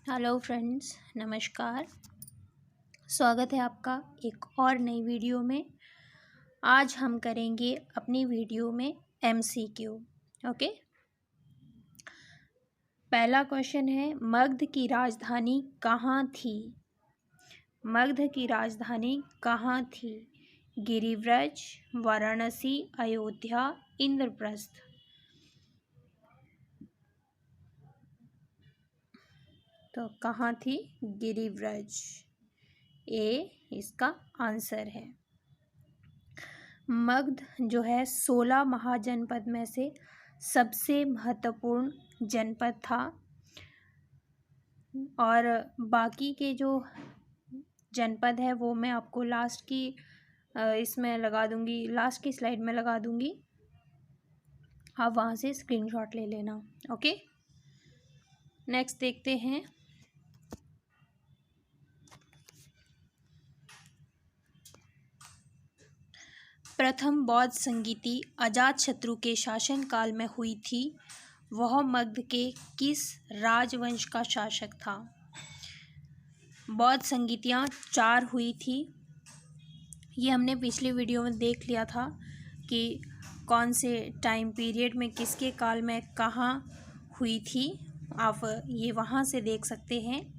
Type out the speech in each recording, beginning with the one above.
Hello friends, नमस्कार। स्वागत है आपका एक और नई वीडियो में। आज हम करेंगे अपनी वीडियो में एमसीक्यू। ओके। पहला क्वेश्चन है, मगध की राजधानी कहाँ थी? मगध की राजधानी कहाँ थी? गिरिव्रज, वाराणसी, अयोध्या, इंद्रप्रस्थ। तो कहाँ थी? गिरिव्रज। ए इसका आंसर है। मगध जो है 16 महाजनपद में से सबसे महत्वपूर्ण जनपद था और बाकी के जो जनपद है वो मैं आपको लास्ट की इसमें लगा दूंगी, लास्ट की स्लाइड में लगा दूंगी। आप वहाँ से स्क्रीनशॉट ले लेना। ओके, नेक्स्ट देखते हैं। प्रथम बौद्ध संगीति अजातशत्रु के शासनकाल में हुई थी। वह मगध के किस राजवंश का शासक था? बौद्ध संगीतियाँ 4 हुई थी। ये हमने पिछली वीडियो में देख लिया था कि कौन से टाइम पीरियड में किसके काल में कहाँ हुई थी। आप ये वहाँ से देख सकते हैं।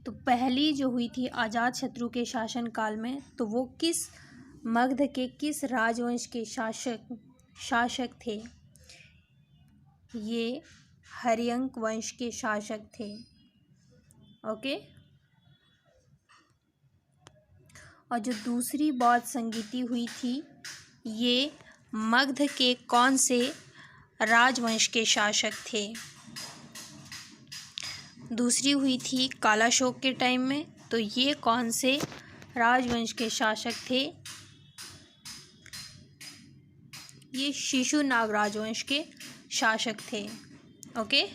तो पहली जो हुई थी अजातशत्रु के शासनकाल में, तो वो किस मगध के किस राजवंश के शासक थे? ये हर्यंक वंश के शासक थे। ओके। और जो दूसरी बौद्ध संगीति हुई थी, ये मगध के कौन से राजवंश के शासक थे? दूसरी हुई थी कालाशोक के टाइम में। तो ये कौन से राजवंश के शासक थे? ये शिशुनाग राजवंश के शासक थे। ओके,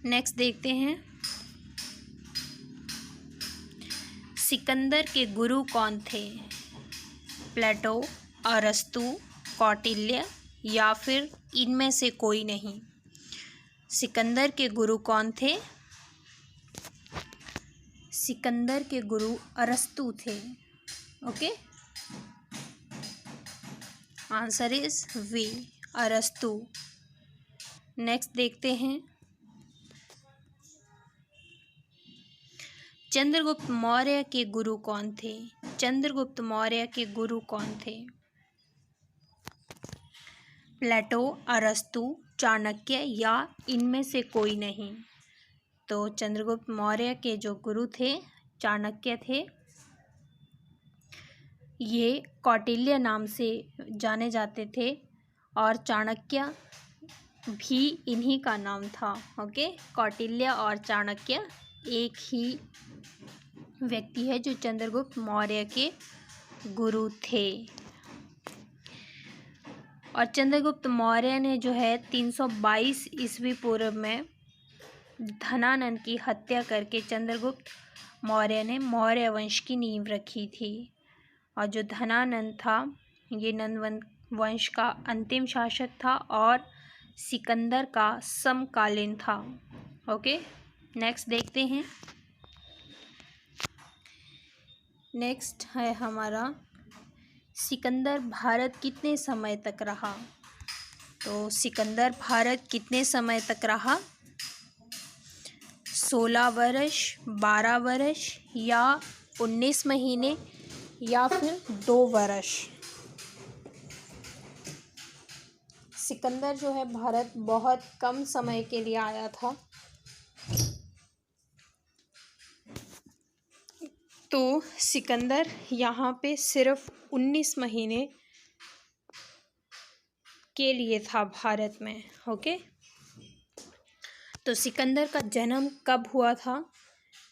नेक्स्ट देखते हैं। सिकंदर के गुरु कौन थे? प्लेटो, अरस्तु, कौटिल्य या फिर इनमें से कोई नहीं? सिकंदर के गुरु कौन थे? सिकंदर के गुरु अरस्तु थे। ओके, आंसर इज वी, अरस्तु। नेक्स्ट देखते हैं। चंद्रगुप्त मौर्य के गुरु कौन थे? चंद्रगुप्त मौर्य के गुरु कौन थे? प्लेटो, अरस्तु, चाणक्य या इनमें से कोई नहीं? तो चंद्रगुप्त मौर्य के जो गुरु थे चाणक्य थे। ये कौटिल्य नाम से जाने जाते थे और चाणक्य भी इन्हीं का नाम था। ओके, कौटिल्य और चाणक्य एक ही व्यक्ति है जो चंद्रगुप्त मौर्य के गुरु थे। और चंद्रगुप्त मौर्य ने जो है 322 ईस्वी पूर्व में धनानंद की हत्या करके चंद्रगुप्त मौर्य ने मौर्य वंश की नींव रखी थी। और जो धनानंद था ये नंद वंश का अंतिम शासक था और सिकंदर का समकालीन था। ओके, नेक्स्ट देखते हैं। नेक्स्ट है हमारा, सिकंदर भारत कितने समय तक रहा? तो सिकंदर भारत कितने समय तक रहा? 16 वर्ष, 12 वर्ष या 19 महीने या फिर 2 वर्ष? सिकंदर जो है भारत बहुत कम समय के लिए आया था। तो सिकंदर यहाँ पे सिर्फ 19 महीने के लिए था भारत में। ओके, तो सिकंदर का जन्म कब हुआ था?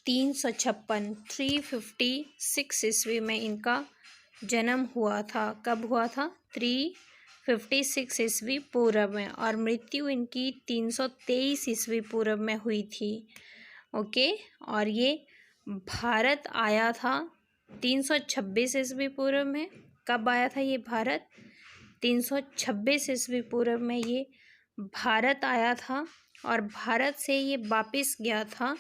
356 ईस्वी में इनका जन्म हुआ था। कब हुआ था? 356 ईस्वी पूर्व में। और मृत्यु इनकी 323 ईस्वी पूर्व में हुई थी। ओके, और ये भारत आया था 326 ईस्वी पूर्व में। कब आया था ये भारत? 326 ईस्वी पूर्व में ये भारत आया था और भारत से ये वापस गया था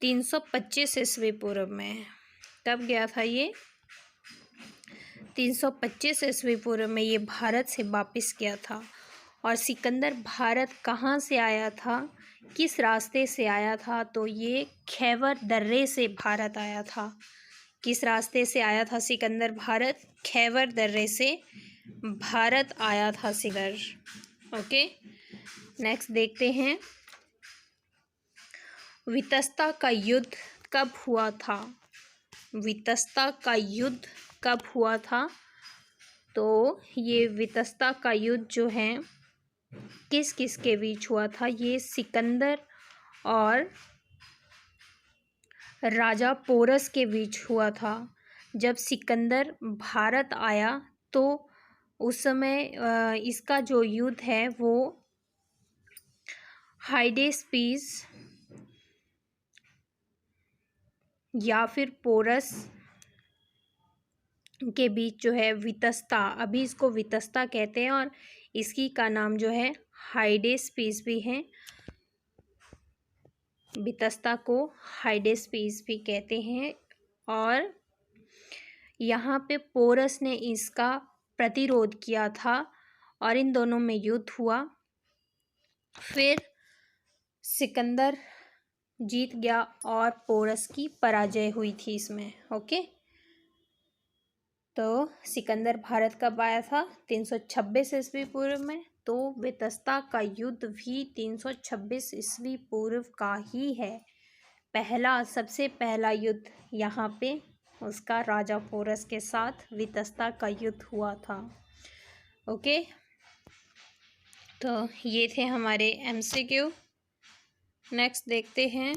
325 ईस्वी पूर्व में। कब गया था ये? 325 ईस्वी पूर्व में ये भारत से वापस गया था। और सिकंदर भारत कहाँ से आया था, किस रास्ते से आया था? तो ये खैबर दर्रे से भारत आया था। किस रास्ते से आया था सिकंदर भारत? खैबर दर्रे से भारत आया था सिकंदर। ओके, नेक्स्ट देखते हैं, वितस्ता का युद्ध कब हुआ था? वितस्ता का युद्ध कब हुआ था? तो ये वितस्ता का युद्ध जो है किस किस के बीच हुआ था? ये सिकंदर और राजा पोरस के बीच हुआ था। जब सिकंदर भारत आया तो उस समय इसका जो युद्ध है वो हाइडेस्पीस या फिर पोरस के बीच जो है वितस्ता, अभी इसको वितस्ता कहते हैं और इसकी का नाम जो है हाइडेस्पीस भी है। वितस्ता को हाइडेस्पीस भी कहते हैं। और यहाँ पे पोरस ने इसका प्रतिरोध किया था और इन दोनों में युद्ध हुआ। फिर सिकंदर जीत गया और पोरस की पराजय हुई थी इसमें। ओके, तो सिकंदर भारत कब आया था? 326 ईस्वी पूर्व में। तो वितस्ता का युद्ध भी 326 ईस्वी पूर्व का ही है। पहला, सबसे पहला युद्ध यहाँ पे उसका राजा पोरस के साथ वितस्ता का युद्ध हुआ था। ओके, तो ये थे हमारे एमसीक्यू। नेक्स्ट देखते हैं,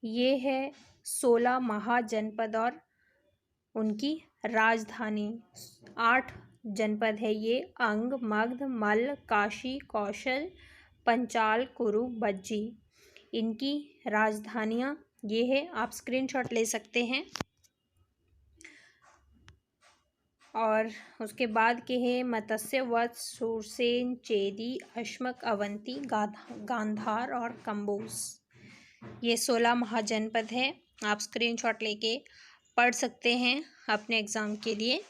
ये है 16 महाजनपद और उनकी राजधानी। 8 जनपद है ये, अंग, मगध, मल्ल, काशी, कौशल, पंचाल, कुरु, बज्जी। इनकी राजधानियाँ ये है, आप स्क्रीनशॉट ले सकते हैं। और उसके बाद के हैं मत्स्य, वत्स, सुरसेन, चेदी, अश्मक, अवंती, गांधार और कंबोज। ये 16 महाजनपद है, आप स्क्रीनशॉट लेके पढ़ सकते हैं, अपने एग्ज़ाम के लिए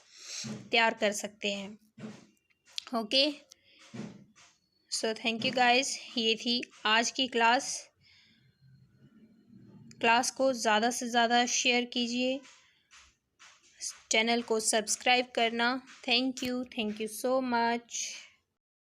तैयार कर सकते हैं। Okay, so thank you guys, ये थी आज की क्लास। क्लास को ज़्यादा से ज़्यादा शेयर कीजिए, चैनल को सब्सक्राइब करना। Thank you so much.